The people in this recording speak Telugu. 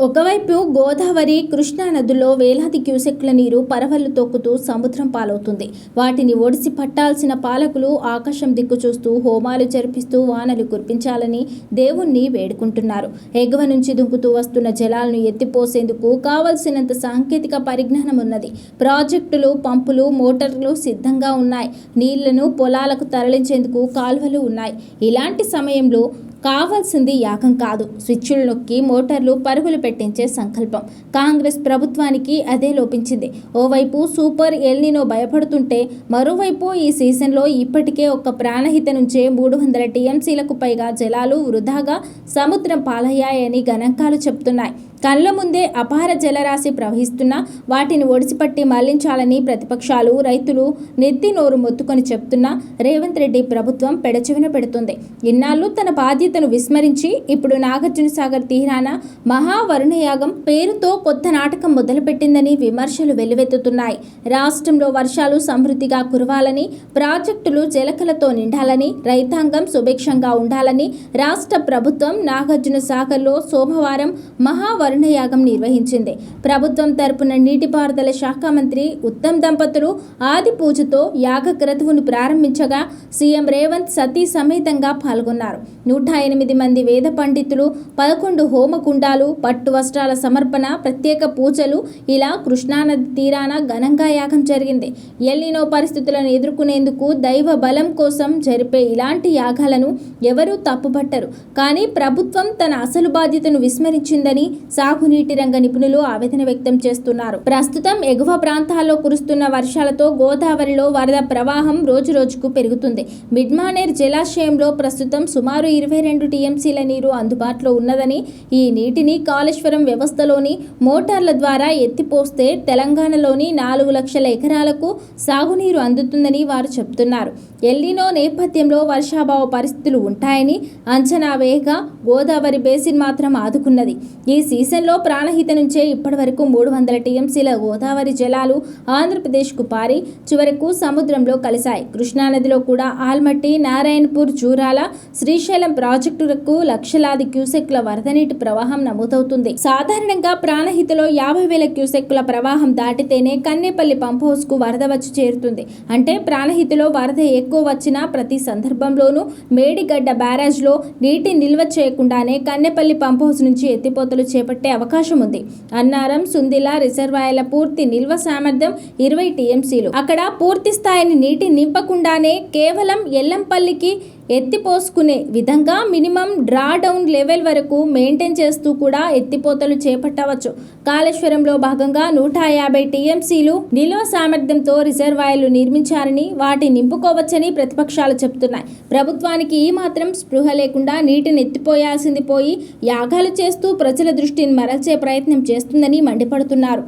ఒకవైపు గోదావరి, కృష్ణా నదుల్లో వేలాది క్యూసెక్ల నీరు పరవళ్లు తొక్కుతూ సముద్రం పాలవుతుంది. వాటిని ఒడిసి పట్టాల్సిన పాలకులు ఆకాశం దిక్కు చూస్తూ హోమాలు జరిపిస్తూ వానలు కురిపించాలని దేవుణ్ణి వేడుకుంటున్నారు. ఎగువ నుంచి దుంకుతూ వస్తున్న జలాలను ఎత్తిపోసేందుకు కావలసినంత సాంకేతిక పరిజ్ఞానం ఉన్నది. ప్రాజెక్టులు, పంపులు, మోటార్లు సిద్ధంగా ఉన్నాయి. నీళ్లను పొలాలకు తరలించేందుకు కాల్వలు ఉన్నాయి. ఇలాంటి సమయంలో కావాల్సింది యాగం కాదు, స్విచ్లు నొక్కి మోటార్లు పరుగులు పెట్టించే సంకల్పం. కాంగ్రెస్ ప్రభుత్వానికి అదే లోపించింది. ఓవైపు సూపర్ ఎల్నినో భయపడుతుంటే, మరోవైపు ఈ సీజన్లో ఇప్పటికే ఒక్క ప్రాణహిత నుంచే 300 టీఎంసీలకు పైగా జలాలు వృధాగా సముద్రం పాలయ్యాయని గణాంకాలు చెబుతున్నాయి. కళ్ల ముందే అపార జలరాశి ప్రవహిస్తున్నా వాటిని ఒడిసిపట్టి మళ్లించాలని ప్రతిపక్షాలు, రైతులు నెత్తి నోరు మొత్తుకొని చెప్తున్నా రేవంత్ రెడ్డి ప్రభుత్వం పెడచెవిన పెడుతుంది. ఇన్నాళ్లు తన బాధ్యతను విస్మరించి ఇప్పుడు నాగార్జునసాగర్ తీరాన మహావరుణయాగం పేరుతో కొత్త నాటకం మొదలుపెట్టిందని విమర్శలు వెల్లువెత్తుతున్నాయి. రాష్ట్రంలో వర్షాలు సమృద్ధిగా కురవాలని, ప్రాజెక్టులు జలకలతో నిండాలని, రైతాంగం సుభిక్షంగా ఉండాలని రాష్ట్ర ప్రభుత్వం నాగార్జునసాగర్లో సోమవారం వరుణయాగం నిర్వహించింది. ప్రభుత్వం తరపున నీటిపారుదల శాఖ మంత్రి ఉత్తమ్ దంపతులు ఆది పూజతో యాగ క్రతువును ప్రారంభించగా సీఎం రేవంత్ సతీ సమేతంగా పాల్గొన్నారు. 108 మంది వేద పండితులు, 11 హోమకుండాలు, పట్టు వస్త్రాల సమర్పణ, ప్రత్యేక పూజలు, ఇలా కృష్ణానది తీరాన ఘనంగా యాగం జరిగింది. ఎల్నినో పరిస్థితులను ఎదుర్కొనేందుకు దైవ బలం కోసం జరిపే ఇలాంటి యాగాలను ఎవరూ తప్పుపట్టరు. కానీ ప్రభుత్వం తన అసలు బాధ్యతను విస్మరించిందని సాగునీటి రంగ నిపుణులు ఆవేదన వ్యక్తం చేస్తున్నారు. ప్రస్తుతం ఎగువ ప్రాంతాల్లో కురుస్తున్న వర్షాలతో గోదావరిలో వరద ప్రవాహం రోజురోజుకు పెరుగుతుంది. మిడ్మానేర్ జలాశయంలో ప్రస్తుతం సుమారు 22 టీఎంసీల నీరు అందుబాటులో ఉన్నదని, ఈ నీటిని కాళేశ్వరం వ్యవస్థలోని మోటార్ల ద్వారా ఎత్తిపోస్తే తెలంగాణలోని 4 లక్షల ఎకరాలకు సాగునీరు అందుతుందని వారు చెబుతున్నారు. ఎల్నినో నేపథ్యంలో వర్షాభావ పరిస్థితులు ఉంటాయని అంచనా వేయగా గోదావరి బేసిన్ మాత్రం ఆదుకున్నది. ఈ సీజన్లో ప్రాణహిత నుంచే ఇప్పటి వరకు 300 టీఎంసీల గోదావరి జలాలు ఆంధ్రప్రదేశ్కు పారి చివరకు సముద్రంలో కలిశాయి. కృష్ణానదిలో కూడా ఆల్మట్టి, నారాయణపూర్, జూరాల, శ్రీశైలం ప్రాజెక్టులకు లక్షలాది క్యూసెక్ల వరద నీటి ప్రవాహం నమోదవుతుంది. సాధారణంగా ప్రాణహితలో 50,000 క్యూసెక్ల ప్రవాహం దాటితేనే కన్నేపల్లి పంప్ హౌస్ కు వరద వచ్చి చేరుతుంది. అంటే ప్రాణహితలో వరద ఎక్కువ వచ్చిన ప్రతి సందర్భంలోనూ మేడిగడ్డ బ్యారేజ్లో నీటి నిల్వ చేయకుండానే కన్నేపల్లి పంప్ హౌస్ నుంచి ఎత్తిపోతలు చేపట్టే అవకాశం ఉంది. అన్నారం, సుందిల రిజర్వాయర్ల పూర్తి నిల్వ సామర్థ్యం 20 టీఎంసీలు. అక్కడ పూర్తి స్థాయిని నీటి నింపకుండానే కేవలం ఎల్లంపల్లికి ఎత్తిపోసుకునే విధంగా మినిమం డ్రా డౌన్ లెవెల్ వరకు మెయింటైన్ చేస్తూ కూడా ఎత్తిపోతలు చేపట్టవచ్చు. కాళేశ్వరంలో భాగంగా 150 టీఎంసీలు నిల్వ సామర్థ్యంతో రిజర్వాయర్లు నిర్మించారని, వాటి నింపుకోవచ్చని ప్రతిపక్షాలు చెబుతున్నాయి. ప్రభుత్వానికి ఈ మాత్రం స్పృహ లేకుండా నీటిని ఎత్తిపోయాల్సింది పోయి యాగాలు చేస్తూ ప్రజల దృష్టిని మరల్చే ప్రయత్నం చేస్తుందని మండిపడుతున్నారు.